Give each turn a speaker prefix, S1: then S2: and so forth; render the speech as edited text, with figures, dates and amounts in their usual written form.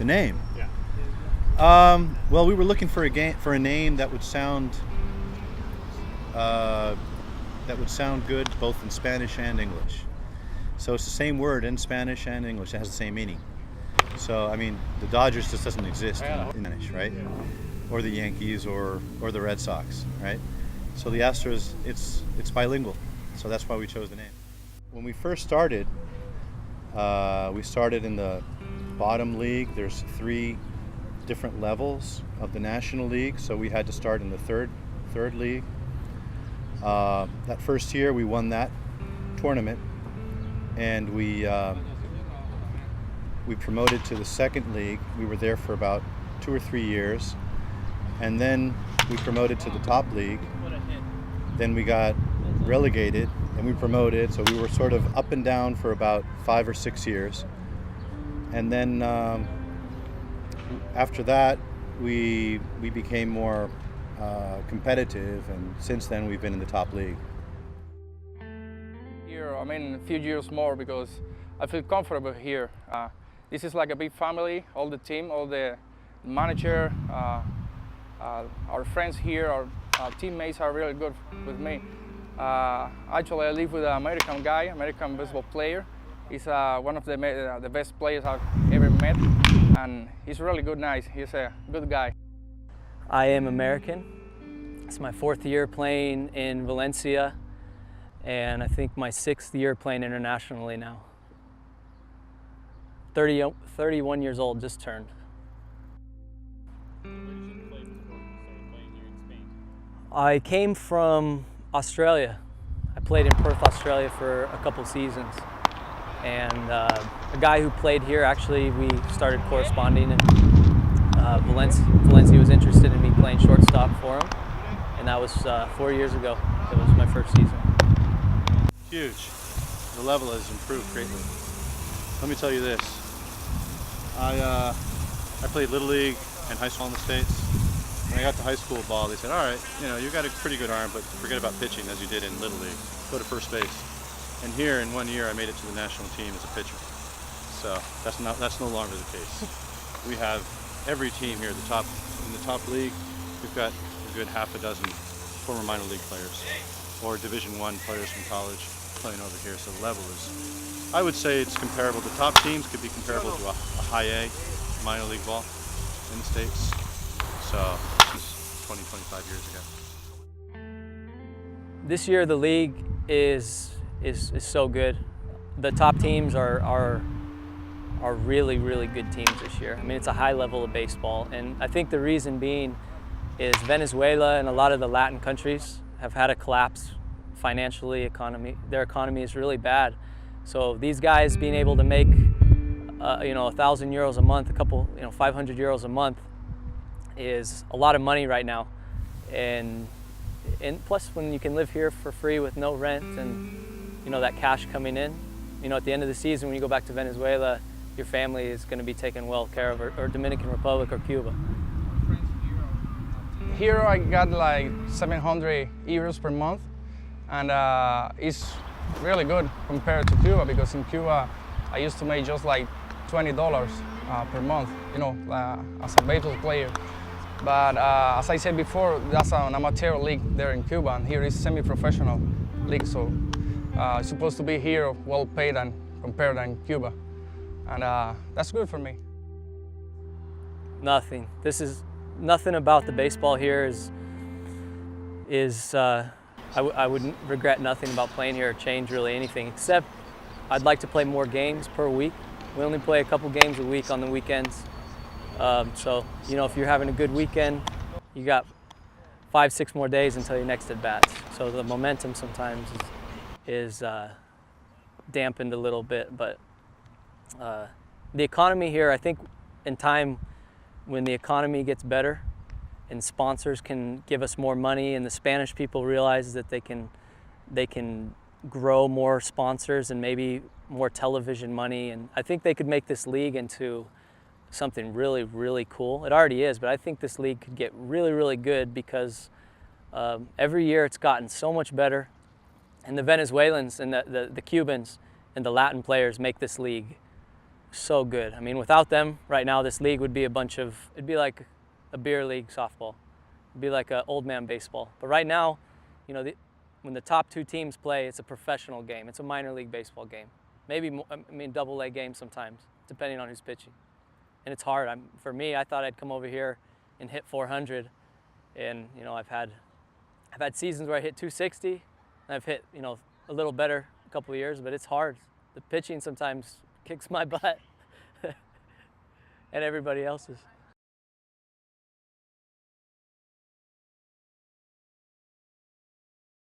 S1: The name?
S2: Yeah.
S1: Well, we were looking for a name that would sound good both in Spanish and English. So it's the same word in Spanish and English. It has the same meaning. So I mean, the Dodgers just doesn't exist in Spanish, right? Or the Yankees or the Red Sox, right? So the Astros, it's bilingual. So that's why we chose the name. When we first started, we started in the bottom league. There's 3 different levels of the National League, so we had to start in the third league. That first year we won that tournament, and we promoted to the second league. We were there for about 2 or 3 years, and then we promoted to the top league. Then we got relegated and we promoted, so we were sort of up and down for about 5 or 6 years. And then after that we became more competitive, and since then we've been in the top league.
S3: Here, I mean, a few years more because I feel comfortable here. This is like a big family, all the team, all the manager, our friends here, our teammates are really good with me. Actually, I live with an American guy, American baseball player. He's one of the best players I've ever met, and he's really good, nice. He's a good guy.
S4: I am American. It's my 4th year playing in Valencia, and I think my 6th year playing internationally now. 31 years old, just turned.
S2: Where did you play before you started playing here in Spain?
S4: I came from Australia. I played in Perth, Australia for a couple seasons. And a guy who played here, actually, we started corresponding, and Valencia was interested in me playing shortstop for him. And that was 4 years ago. That was my first season.
S1: Huge. The level has improved greatly. Let me tell you this. I played Little League and high school in the States. When I got to high school ball, they said, all right, you got a pretty good arm, but forget about pitching as you did in Little League. Go to first base. And here in 1 year, I made it to the national team as a pitcher. So that's no longer the case. We have every team here in the top league. We've got a good half a dozen former minor league players or Division I players from college playing over here. So the level is, I would say it's comparable. The top teams could be comparable to a high A minor league ball in the States. So this is 20, 25 years ago.
S4: This year the league is so good. The top teams are really, really good teams this year. I mean, it's a high level of baseball, and I think the reason being is Venezuela and a lot of the Latin countries have had a collapse financially. Their economy is really bad. So these guys being able to make 1,000 euros a month, 500 euros a month is a lot of money right now. And plus, when you can live here for free with no rent and that cash coming in, at the end of the season when you go back to Venezuela, your family is going to be taken well care of, or Dominican Republic or Cuba.
S3: Here I got like 700 euros per month, and it's really good compared to Cuba, because in Cuba I used to make just like $20 per month, as a baseball player. But as I said before, that's an amateur league there in Cuba, and here is semi-professional league, so it's supposed to be here well paid and compared in Cuba, and that's good for me.
S4: Nothing. Nothing about the baseball here I wouldn't regret nothing about playing here or change really anything, except I'd like to play more games per week. We only play a couple games a week on the weekends. So, if you're having a good weekend, you got 5-6 more days until your next at bats. So the momentum sometimes is dampened a little bit, but the economy here, I think in time when the economy gets better and sponsors can give us more money, and the Spanish people realize that they can grow more sponsors and maybe more television money, and I think they could make this league into something really, really cool. It already is, but I think this league could get really, really good, because every year it's gotten so much better, and the Venezuelans and the Cubans and the Latin players make this league so good. I mean, without them, right now this league would be it'd be like a beer league softball. It'd be like an old man baseball. But right now, you know, when the top 2 teams play, it's a professional game. It's a minor league baseball game. Maybe, double A game sometimes, depending on who's pitching. And it's hard. For me, I thought I'd come over here and hit 400. And, you know, I've had seasons where I hit 260, and I've hit, you know, a little better a couple of years, but it's hard. The pitching sometimes kicks my butt and everybody else's.